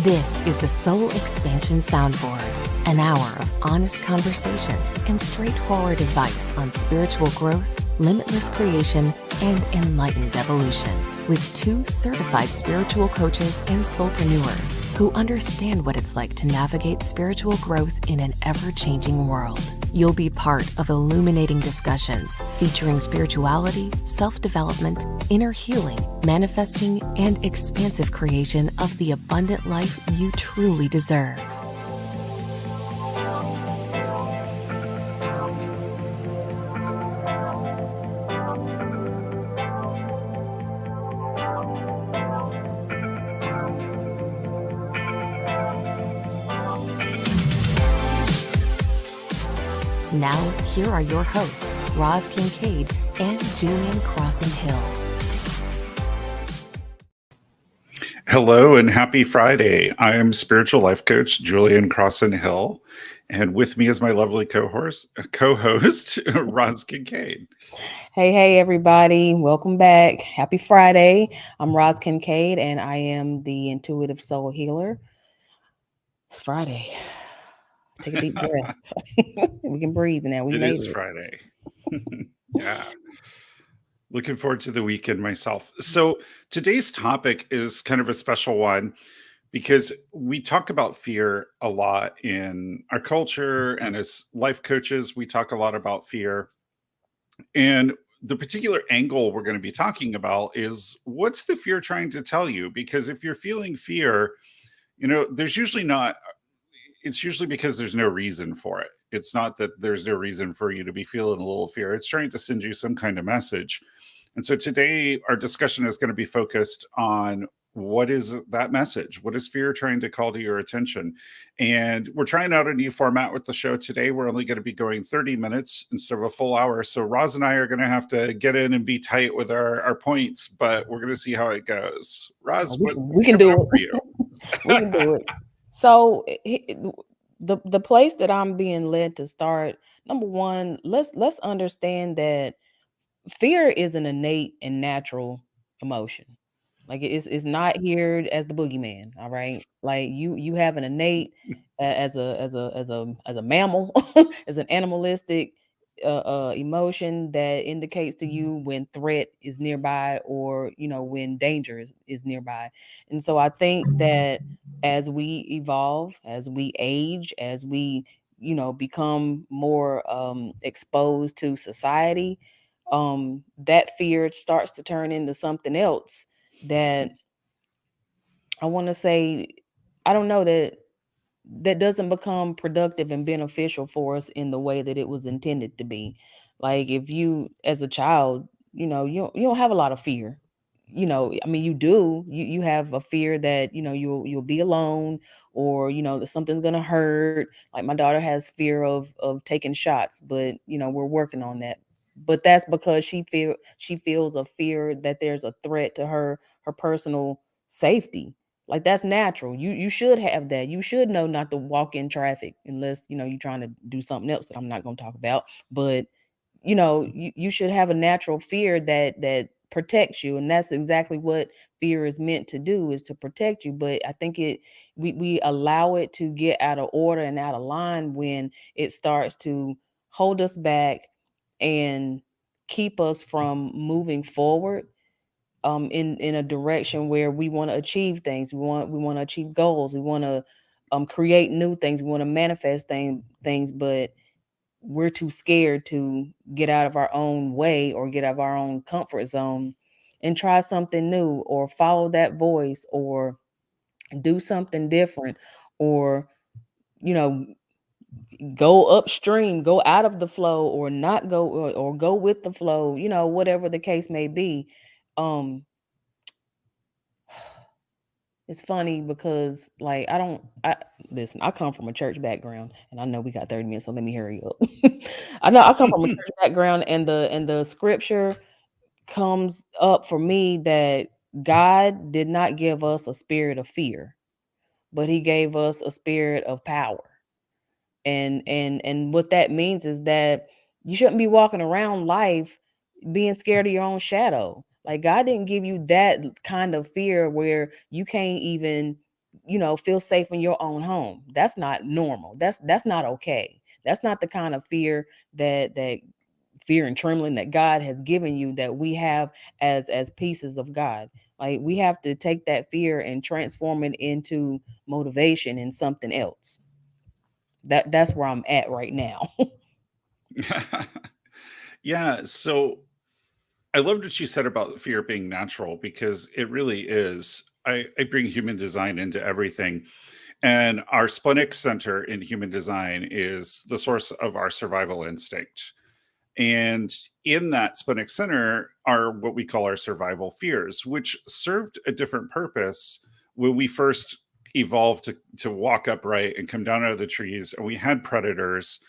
This is the Soul Expansion Soundboard, an hour of honest conversations and straightforward advice on spiritual growth, limitless creation, and enlightened evolution, with two certified spiritual coaches and soulpreneurs who understand what it's like to navigate spiritual growth in an ever-changing world. You'll be part of illuminating discussions featuring spirituality, self-development, inner healing, manifesting, and expansive creation of the abundant life you truly deserve. Now, here are your hosts, Roz Kincaid and Julian Hill. Hello and happy Friday. I am spiritual life coach Julian Hill, and with me is my lovely co-host Roz Kincaid. Hey, everybody. Welcome back. Happy Friday. I'm Roz Kincaid, and I am the intuitive soul healer. It's Friday. Take a deep breath. We can breathe now. It is Friday. Yeah. Looking forward to the weekend myself. So today's topic is kind of a special one because we talk about fear a lot in our culture, and as life coaches, we talk a lot about fear. And the particular angle we're going to be talking about is, what's the fear trying to tell you? Because if you're feeling fear, it's usually because there's no reason for it. It's not that there's no reason for you to be feeling a little fear. It's trying to send you some kind of message. And so today our discussion is going to be focused on, what is that message? What is fear trying to call to your attention? And we're trying out a new format with the show today. We're only going to be going 30 minutes instead of a full hour. So Roz and I are going to have to get in and be tight with our points, but we're going to see how it goes. Roz, we can do it for you. We can do it. So the place that I'm being led to start, number one, let's understand that fear is an innate and natural emotion. Like it's not here as the boogeyman. All right, like you have an innate as a mammal, as an animalistic emotion that indicates to you when threat is nearby, or when danger is nearby. And so I think that as we evolve, as we age, as we become more exposed to society, that fear starts to turn into something else that I want to say, I don't know, that doesn't become productive and beneficial for us in the way that it was intended to be. Like if you, as a child, you don't have a lot of fear. I mean, you do. You have a fear that you'll be alone, or that something's gonna hurt. Like my daughter has fear of taking shots, but we're working on that. But that's because she feels a fear that there's a threat to her personal safety. Like that's natural. You should have that. You should know not to walk in traffic unless you're trying to do something else that I'm not going to talk about. But you should have a natural fear that protects you, and that's exactly what fear is meant to do, is to protect you. But I think we allow it to get out of order and out of line when it starts to hold us back and keep us from moving forward in a direction where we want to achieve things. We want to achieve goals. We want to create new things. We want to manifest things, but we're too scared to get out of our own way or get out of our own comfort zone and try something new, or follow that voice, or do something different, or go upstream, go out of the flow, or not go, or go with the flow, whatever the case may be. It's funny because listen, I come from a church background, and I know we got 30 minutes, so let me hurry up. I come from a church background, and the scripture comes up for me that God did not give us a spirit of fear, but he gave us a spirit of power. And what that means is that you shouldn't be walking around life being scared of your own shadow. Like God didn't give you that kind of fear where you can't even feel safe in your own home. That's not normal. That's not okay. That's not the kind of fear that fear and trembling that God has given you, that we have as pieces of God. Like, we have to take that fear and transform it into motivation and something else. That's where I'm at right now. Yeah. So I loved what you said about fear being natural because it really is. I bring human design into everything. And our splenic center in human design is the source of our survival instinct. And in that splenic center are what we call our survival fears, which served a different purpose when we first evolved to walk upright and come down out of the trees. And we had predators,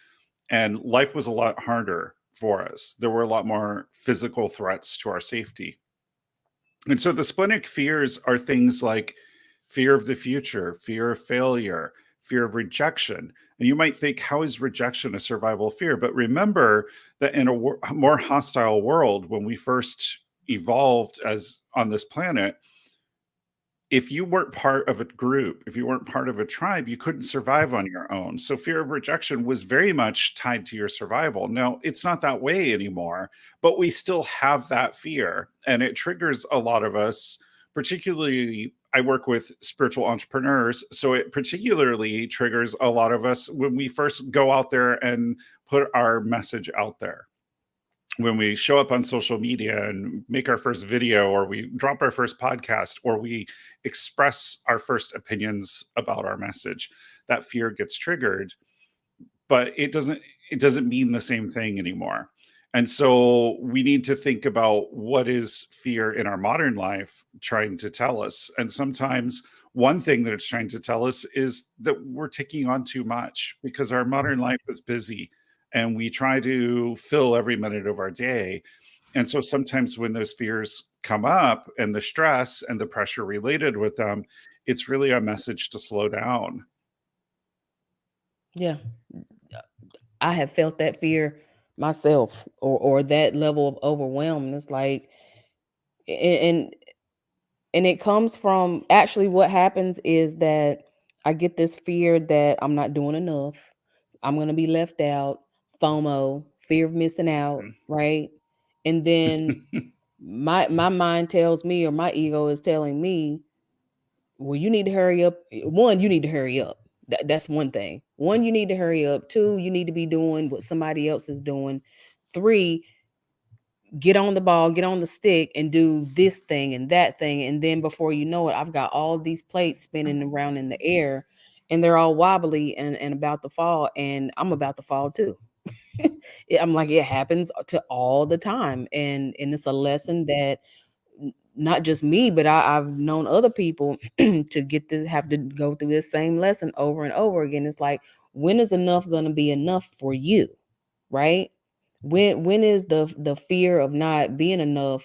and life was a lot harder for us. There were a lot more physical threats to our safety. And so the splenic fears are things like fear of the future, fear of failure, fear of rejection. And you might think, how is rejection a survival fear? But remember that in a more hostile world, when we first evolved as on this planet, if you weren't part of a group, if you weren't part of a tribe, you couldn't survive on your own. So fear of rejection was very much tied to your survival. Now, it's not that way anymore, but we still have that fear. And it triggers a lot of us, particularly I work with spiritual entrepreneurs. So it particularly triggers a lot of us when we first go out there and put our message out there, when we show up on social media and make our first video, or we drop our first podcast, or we express our first opinions about our message, that fear gets triggered, but it doesn't mean the same thing anymore. And so we need to think about, what is fear in our modern life trying to tell us? And sometimes one thing that it's trying to tell us is that we're taking on too much, because our modern life is busy and we try to fill every minute of our day. And so sometimes when those fears come up, and the stress and the pressure related with them, it's really a message to slow down. Yeah. I have felt that fear myself, or that level of overwhelm. It's like, and it comes from, actually, what happens is that I get this fear that I'm not doing enough. I'm going to be left out, FOMO, fear of missing out, right? And then my mind tells me, or my ego is telling me, well, you need to hurry up. One, you need to hurry up. That's one thing. One, you need to hurry up. Two, you need to be doing what somebody else is doing. Three, get on the ball, get on the stick, and do this thing and that thing. And then before you know it, I've got all these plates spinning around in the air, and they're all wobbly and about to fall. And I'm about to fall too. I'm like, it happens to all the time. And it's a lesson that not just me, but I've known other people to get this, have to go through this same lesson over and over again. It's like, when is enough going to be enough for you, right? When is the fear of not being enough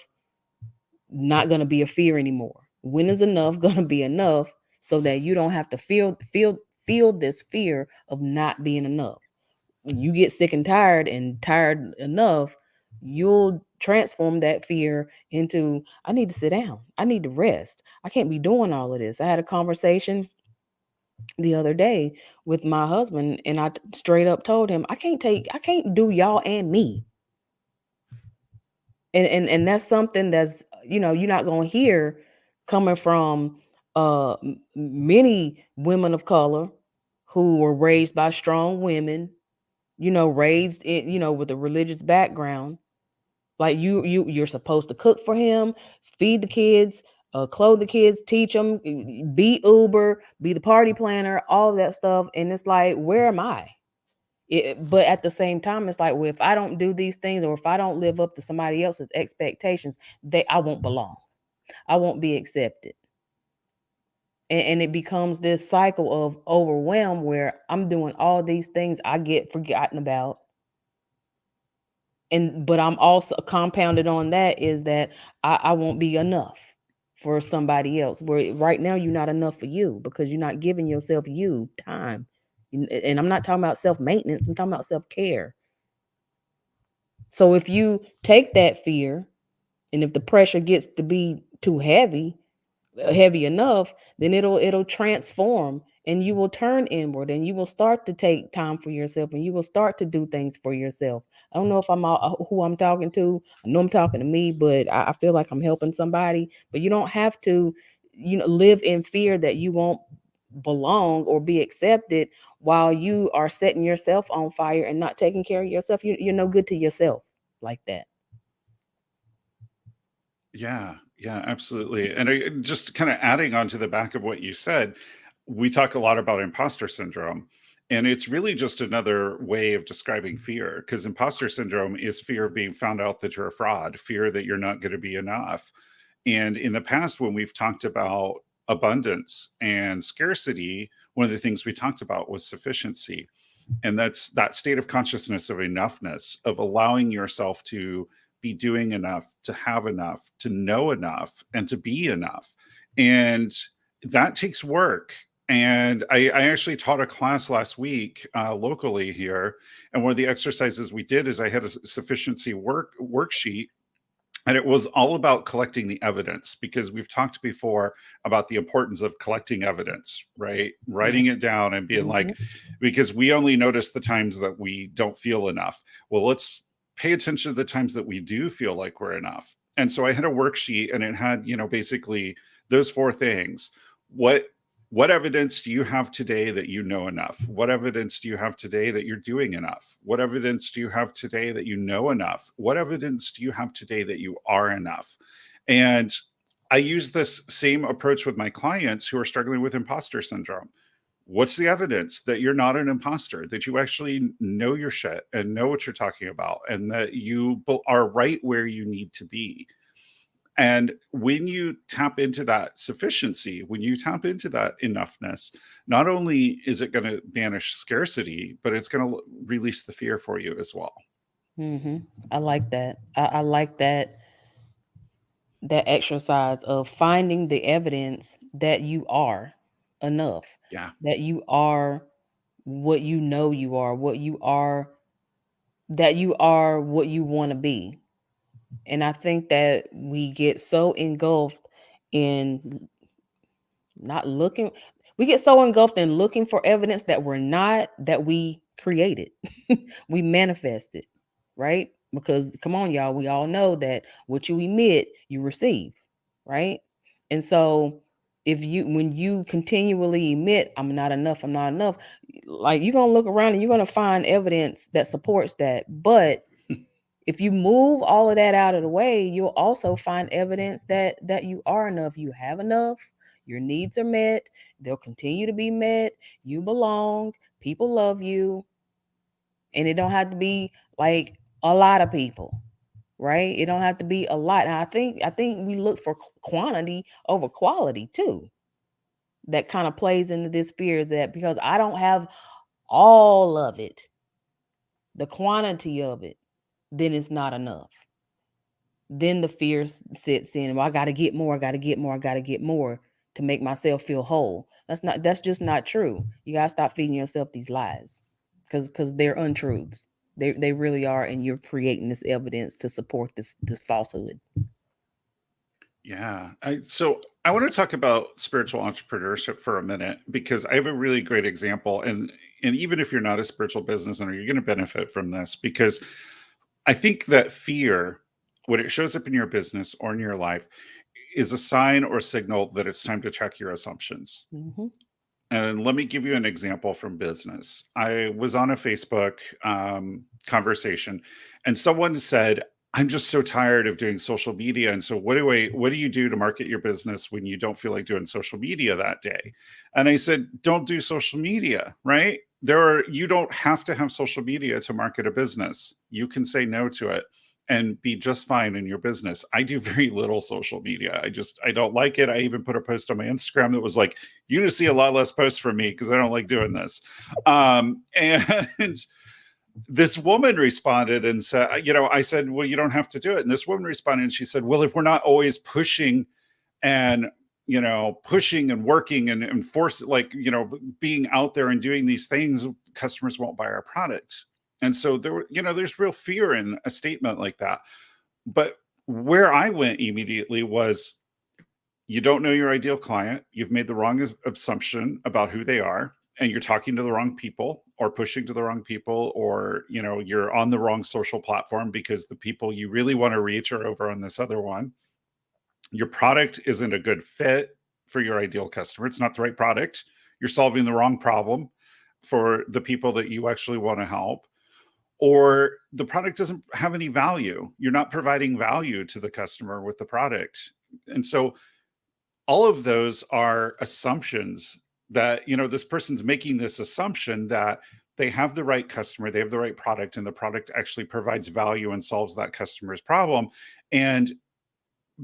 not going to be a fear anymore? When is enough going to be enough, so that you don't have to feel this fear of not being enough? When you get sick and tired enough, you'll transform that fear into, I need to sit down. I need to rest. I can't be doing all of this. I had a conversation the other day with my husband, and I straight up told him, I can't do y'all and me. And that's something that's, you're not going to hear coming from many women of color who were raised by strong women, raised in, with a religious background. Like, you're supposed to cook for him, feed the kids, clothe the kids, teach them, be Uber, be the party planner, all of that stuff. And it's like, where am I? But at the same time, it's like, well, if I don't do these things, or if I don't live up to somebody else's expectations, I won't belong. I won't be accepted. And it becomes this cycle of overwhelm, where I'm doing all these things, I get forgotten about. But I'm also compounded on that, is that I won't be enough for somebody else. Where right now, you're not enough for you, because you're not giving yourself time. And I'm not talking about self-maintenance, I'm talking about self-care. So if you take that fear, and if the pressure gets to be too heavy, heavy enough, then it'll transform, and you will turn inward, and you will start to take time for yourself, and you will start to do things for yourself. I don't know if who I'm talking to. I know I'm talking to me, but I feel like I'm helping somebody. But you don't have to, live in fear that you won't belong or be accepted while you are setting yourself on fire and not taking care of yourself. You're no good to yourself like that. Yeah, yeah, absolutely. And just kind of adding on to the back of what you said, we talk a lot about imposter syndrome. And it's really just another way of describing fear, because imposter syndrome is fear of being found out that you're a fraud, fear that you're not going to be enough. And in the past, when we've talked about abundance and scarcity, one of the things we talked about was sufficiency. And that's that state of consciousness of enoughness, of allowing yourself to be doing enough, to know enough, and to be enough. And that takes work. And I actually taught a class last week locally here. And one of the exercises we did is I had a sufficiency worksheet, and it was all about collecting the evidence, because we've talked before about the importance of collecting evidence, right? Writing it down and being like, because we only notice the times that we don't feel enough. Well, let's pay attention to the times that we do feel like we're enough. And so I had a worksheet, and it had, basically those four things. What evidence do you have today that you know enough? What evidence do you have today that you're doing enough? What evidence do you have today that you know enough? What evidence do you have today that you are enough? And I use this same approach with my clients who are struggling with imposter syndrome. What's the evidence that you're not an imposter, that you actually know your shit and know what you're talking about, and that you are right where you need to be? And when you tap into that sufficiency, when you tap into that enoughness, not only is it going to banish scarcity, but it's going to release the fear for you as well. I like that. I like that exercise of finding the evidence that you are enough. Yeah. That you are what you know you are, that you are what you want to be. And I think that we get so engulfed in not looking, we get so engulfed in looking for evidence that we're not, that we created, we manifested, right? Because come on, y'all, we all know that what you emit, you receive, right? And so when you continually emit, I'm not enough, like you're gonna look around and you're gonna find evidence that supports that. But if you move all of that out of the way, you'll also find evidence that you are enough, you have enough, your needs are met, they'll continue to be met, you belong, people love you, and it don't have to be like a lot of people, right? It don't have to be a lot. And I think we look for quantity over quality too. That kind of plays into this fear that because I don't have all of it, the quantity of it, then it's not enough. Then the fear sits in. Well, I got to get more. I got to get more. I got to get more to make myself feel whole. That's just not true. You got to stop feeding yourself these lies because they're untruths. They really are. And you're creating this evidence to support this falsehood. Yeah. So I want to talk about spiritual entrepreneurship for a minute, because I have a really great example. And even if you're not a spiritual business owner, you're going to benefit from this, because I think that fear, when it shows up in your business or in your life, is a sign or signal that it's time to check your assumptions. And let me give you an example from business. I was on a Facebook conversation, and someone said, I'm just so tired of doing social media. And so what do you do to market your business when you don't feel like doing social media that day? And I said, don't do social media, right? You don't have to have social media to market a business. You can say no to it and be just fine in your business. I do very little social media. I don't like it. I even put a post on my Instagram that was like, you're going to see a lot less posts from me because I don't like doing this. And this woman responded and said, I said, well, you don't have to do it. And this woman responded and she said, well, if we're not always pushing and working and force, being out there and doing these things, customers won't buy our product. And so there's real fear in a statement like that. But where I went immediately was, you don't know your ideal client, you've made the wrong assumption about who they are, and you're talking to the wrong people or pushing to the wrong people, or you're on the wrong social platform because the people you really want to reach are over on this other one. Your product isn't a good fit for your ideal customer. It's not the right product. You're solving the wrong problem for the people that you actually want to help, or the product doesn't have any value. You're not providing value to the customer with the product. And so all of those are assumptions that, this person's making this assumption that they have the right customer, they have the right product, and the product actually provides value and solves that customer's problem. And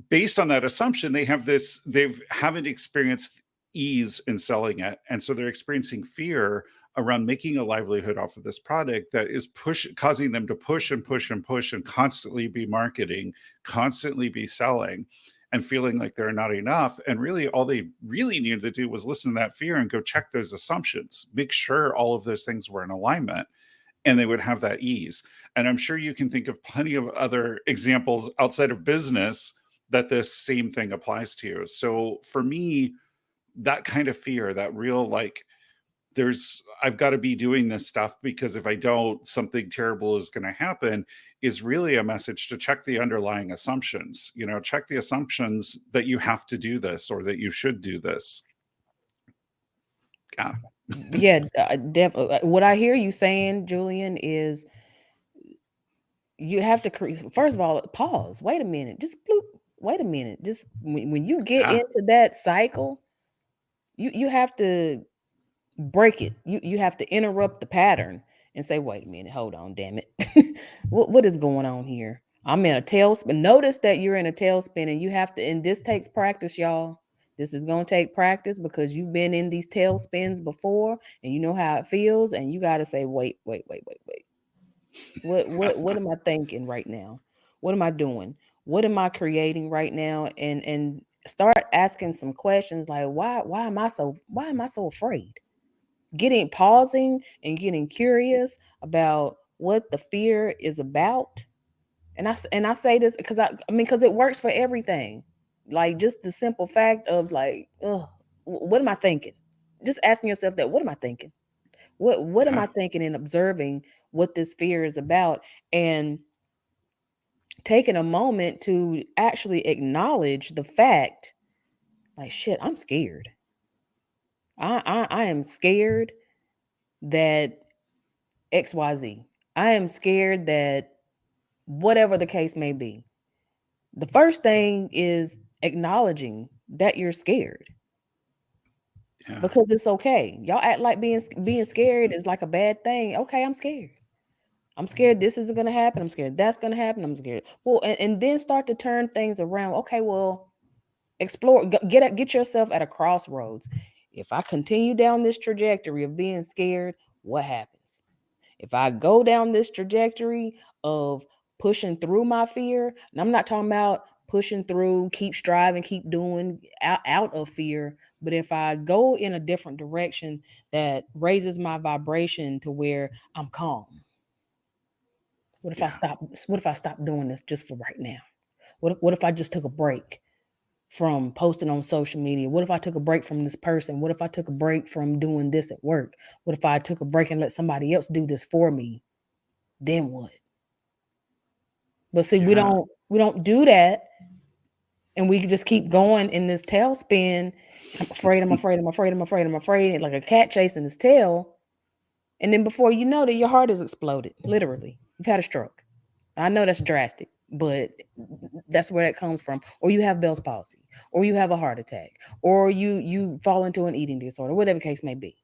based on that assumption, they haven't experienced ease in selling it. And so they're experiencing fear around making a livelihood off of this product that is causing them to push and push and push and constantly be marketing, constantly be selling, and feeling like they're not enough. And really, all they really needed to do was listen to that fear and go check those assumptions, make sure all of those things were in alignment, and they would have that ease. And I'm sure you can think of plenty of other examples outside of business that this same thing applies to. So for me, that kind of fear, that real like, I've got to be doing this stuff because if I don't, something terrible is going to happen, is really a message to check the underlying assumptions. Check the assumptions that you have to do this or that you should do this. Yeah. Yeah, definitely. What I hear you saying, Julian, is you have to first of all, pause. Wait a minute. Just bloop. Wait a minute. Just when you get into that cycle, you have to break it. You have to interrupt the pattern and say, wait a minute, hold on, damn it. what is going on here? I'm in a tailspin. Notice that you're in a tailspin, and you have to, and this takes practice, y'all. This is going to take practice because you've been in these tailspins before and you know how it feels. And you got to say, wait. What am I thinking right now? What am I doing? What am I creating right now? And start asking some questions like, why am I so afraid? Pausing and getting curious about what the fear is about. And I say this because because it works for everything. Like just the simple fact of like, what am I thinking? Just asking yourself that, what am I thinking? What am I thinking, and observing what this fear is about, and taking a moment to actually acknowledge the fact, like, shit, I'm scared. I am scared that XYZ. I am scared that whatever the case may be. The first thing is acknowledging that you're scared. Yeah. Because it's okay. Y'all act like being scared is like a bad thing. Okay, I'm scared. I'm scared this isn't going to happen. I'm scared that's going to happen. I'm scared. Well, and then start to turn things around. Okay, well, explore, get yourself at a crossroads. If I continue down this trajectory of being scared, what happens? If I go down this trajectory of pushing through my fear, and I'm not talking about pushing through, keep striving, keep doing out of fear, but if I go in a different direction that raises my vibration to where I'm calm. What if I stop doing this just for right now? What if I just took a break from posting on social media? What if I took a break from this person? What if I took a break from doing this at work? What if I took a break and let somebody else do this for me? Then what? But see, we don't do that. And we just keep going in this tailspin. I'm afraid, like a cat chasing his tail. And then before you know that, your heart has exploded. Literally. You've had a stroke. I know that's drastic, but that's where that comes from. Or you have Bell's palsy, or you have a heart attack, or you fall into an eating disorder, whatever the case may be.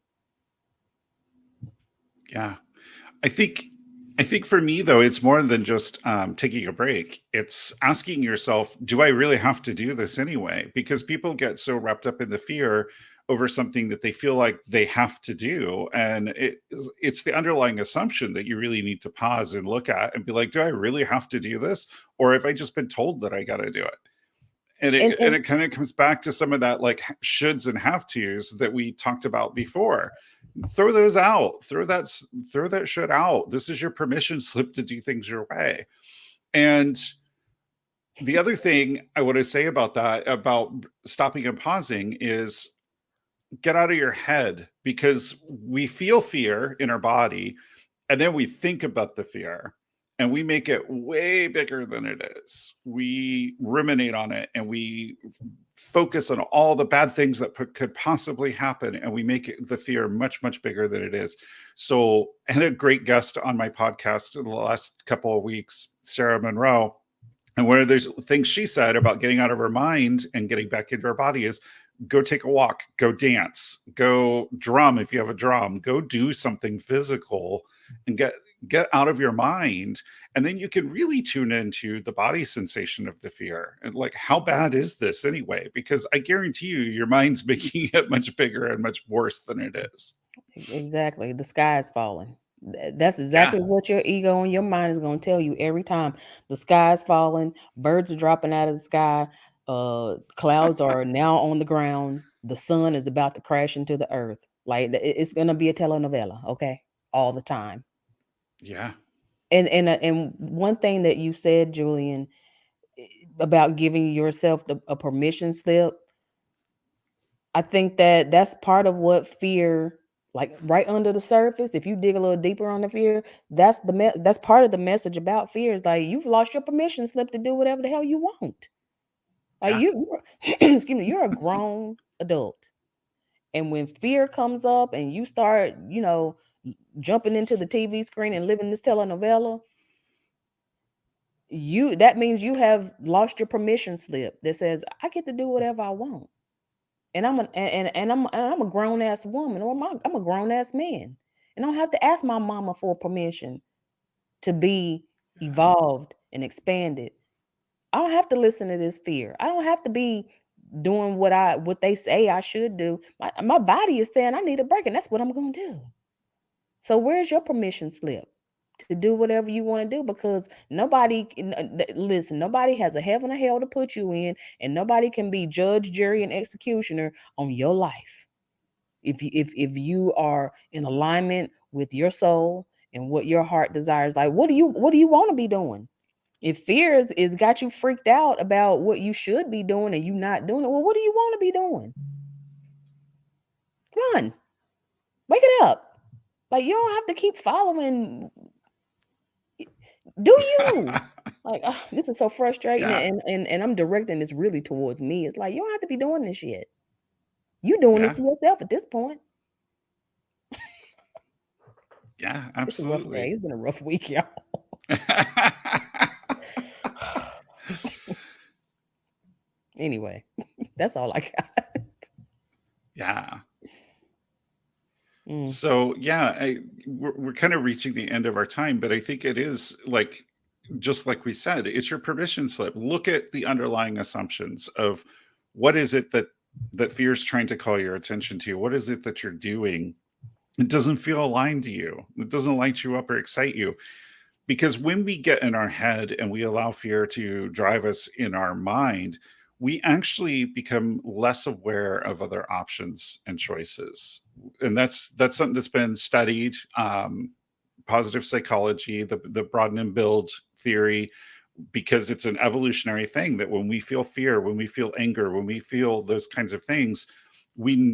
Yeah. I think for me, though, it's more than just taking a break. It's asking yourself, do I really have to do this anyway? Because people get so wrapped up in the fear over something that they feel like they have to do. And it's the underlying assumption that you really need to pause and look at and be like, do I really have to do this? Or have I just been told that I got to do it? And it kind of comes back to some of that like shoulds and have tos that we talked about before. Throw those out. Throw that shit out. This is your permission slip to do things your way. And The other thing I want to say about that, about stopping and pausing, is get out of your head, because we feel fear in our body and then we think about the fear and we make it way bigger than it is. We ruminate on it and we focus on all the bad things that could possibly happen, and we make the fear much, much bigger than it is. So I had a great guest on my podcast in the last couple of weeks, Sarah Monroe. And one of those things she said about getting out of her mind and getting back into her body is go take a walk, go dance, go drum if you have a drum, go do something physical and get out of your mind. And then you can really tune into the body sensation of the fear. And like, how bad is this anyway? Because I guarantee you, your mind's making it much bigger and much worse than it is. Exactly. The sky is falling. That's Yeah. exactly what your ego and your mind is going to tell you every time. The sky is falling, birds are dropping out of the sky, clouds are now on the ground, the sun is about to crash into the earth. Like it's going to be a telenovela, okay? All the time. Yeah. And one thing that you said, Julian, about giving yourself a permission slip, I think that that's part of what fear, like right under the surface. If you dig a little deeper on the fear, that's part of the message about fear. Is like you've lost your permission slip to do whatever the hell you want. Like Yeah. excuse me, you're a grown adult, and when fear comes up and you start, jumping into the TV screen and living this telenovela, that means you have lost your permission slip that says I get to do whatever I want. And I'm a grown ass woman, or I'm a grown ass man, and I don't have to ask my mama for permission to be evolved and expanded. I don't have to listen to this fear. I don't have to be doing what they say I should do. My body is saying I need a break, and that's what I'm gonna do. So where's your permission slip to do whatever you want to do? Because listen, nobody has a heaven or hell to put you in, and nobody can be judge, jury, and executioner on your life. If you are in alignment with your soul and what your heart desires, like what do you want to be doing? If fear is got you freaked out about what you should be doing and you not doing it, well, what do you want to be doing? Come on, wake it up. Like you don't have to keep following. Do you? Like this is so frustrating, Yeah. and I'm directing this really towards me. It's like you don't have to be doing this yet. You doing this Yeah. to yourself at this point. Yeah, It's a rough day. absolutely. It's been a rough week, y'all. Anyway, that's all I got. Yeah. Mm. So yeah, we're kind of reaching the end of our time, but I think it is like, just like we said, it's your permission slip. Look at the underlying assumptions of what is it that fear is trying to call your attention to. What is it that you're doing? It doesn't feel aligned to you. It doesn't light you up or excite you. Because when we get in our head and we allow fear to drive us in our mind, we actually become less aware of other options and choices. And that's something that's been studied. Positive psychology, the broaden and build theory, because it's an evolutionary thing that when we feel fear, when we feel anger, when we feel those kinds of things,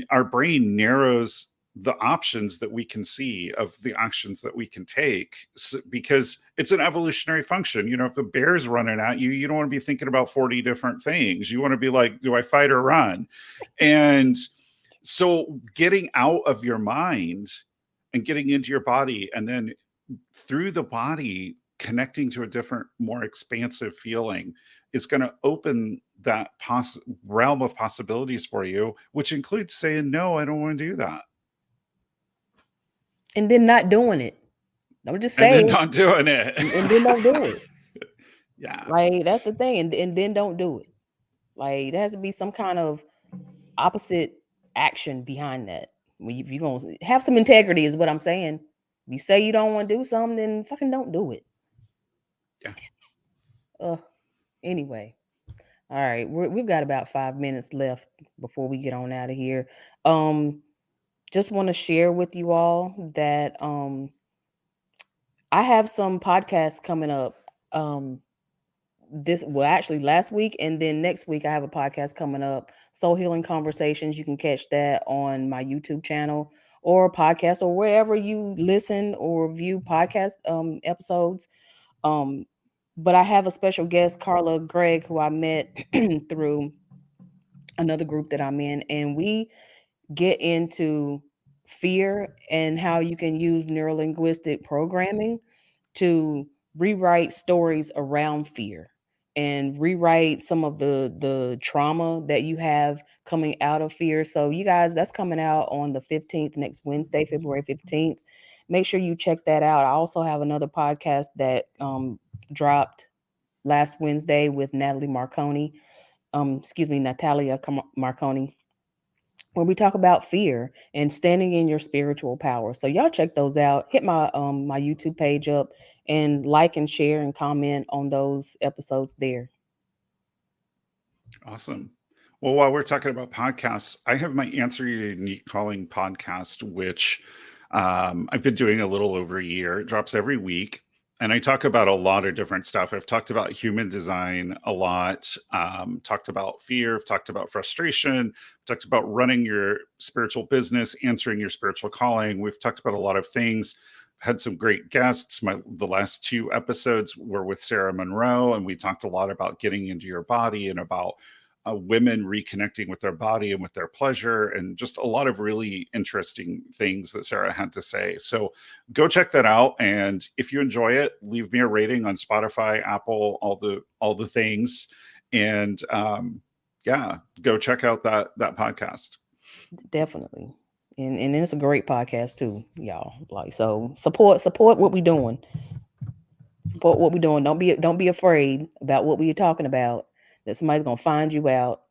our brain narrows the options that we can see of the actions that we can take, because it's an evolutionary function. If the bear's running at you, you don't want to be thinking about 40 different things. You want to be like, do I fight or run? And so getting out of your mind and getting into your body, and then through the body connecting to a different, more expansive feeling, is going to open that realm of possibilities for you, which includes saying, no, I don't want to do that. And then not doing it. Don't just And say then it not doing it. and then don't do it. Yeah. Like that's the thing. And then don't do it. Like there has to be some kind of opposite action behind that. If you're gonna have some integrity, is what I'm saying. If you say you don't want to do something, then fucking don't do it. Yeah. Anyway. All right, we've got about 5 minutes left before we get on out of here. Just want to share with you all that I have some podcasts coming up actually last week, and then next week I have a podcast coming up, Soul Healing Conversations. You can catch that on my YouTube channel or podcast or wherever you listen or view podcast episodes. But I have a special guest, Carla Gregg, who I met through another group that I'm in, and we get into fear and how you can use neurolinguistic programming to rewrite stories around fear and rewrite some of the trauma that you have coming out of fear. So you guys, that's coming out on the 15th, next Wednesday, February 15th. Make sure you check that out. I also have another podcast that dropped last Wednesday with Natalia Marconi, where we talk about fear and standing in your spiritual power. So y'all check those out. Hit my my YouTube page up and like and share and comment on those episodes there. Awesome. Well, while we're talking about podcasts, I have my Answer Your Unique Calling podcast, which I've been doing a little over a year. It drops every week. And I talk about a lot of different stuff. I've talked about human design a lot, talked about fear, I've talked about frustration, talked about running your spiritual business, answering your spiritual calling. We've talked about a lot of things. Had some great guests. The last 2 episodes were with Sarah Monroe, and we talked a lot about getting into your body and about women reconnecting with their body and with their pleasure, and just a lot of really interesting things that Sarah had to say. So go check that out. And if you enjoy it, leave me a rating on Spotify, Apple, all the things. And go check out that podcast. Definitely. And it's a great podcast too, y'all. Like, so support what we're doing. Support what we're doing. Don't be afraid about what we're talking about, that somebody's gonna find you out.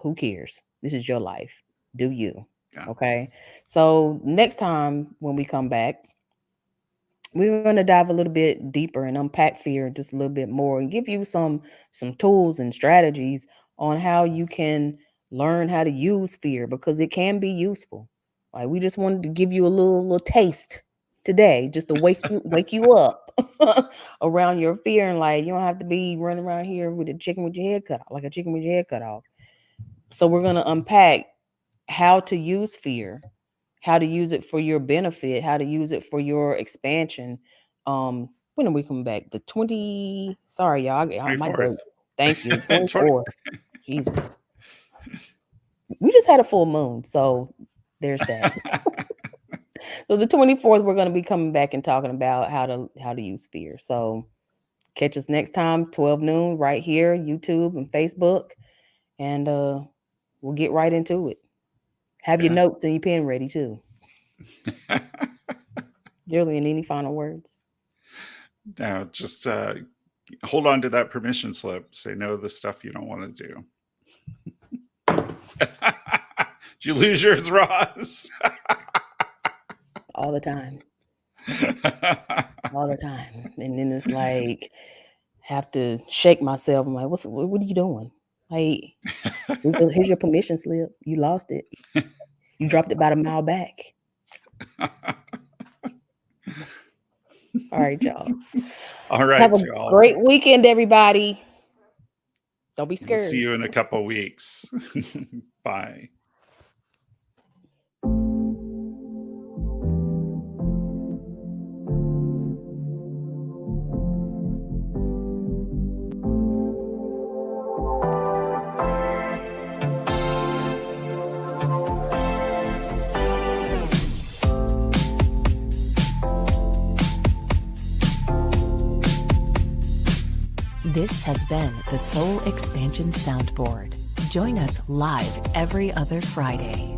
Who cares? This is your life. Do you? Yeah. Okay. So next time when we come back, we're going to dive a little bit deeper and unpack fear just a little bit more and give you some tools and strategies on how you can learn how to use fear, because it can be useful. Like, we just wanted to give you a little taste today, just to wake you up around your fear, and like, you don't have to be running around here with a chicken with your head cut off, like a chicken with your head cut off. So we're going to unpack how to use fear, how to use it for your benefit, how to use it for your expansion. When are we coming back? The 20, sorry, y'all. My date. Thank you. 24. Jesus. We just had a full moon, so there's that. So the 24th, we're going to be coming back and talking about how to use fear. So catch us next time, 12 noon, right here, YouTube and Facebook. And we'll get right into it. Have your notes and your pen ready too. Julian, any final words? No, just hold on to that permission slip. Say no to the stuff you don't want to do. Did you lose yours, Roz? All the time. All the time. And then it's like, have to shake myself. I'm like, what are you doing? Like, here's your permission slip. You lost it. You dropped it about a mile back. All right, y'all. All right, have a y'all. Great weekend, everybody. Don't be scared. We'll see you in a couple weeks. Bye. This has been the Soul Expansion Soundboard. Join us live every other Friday.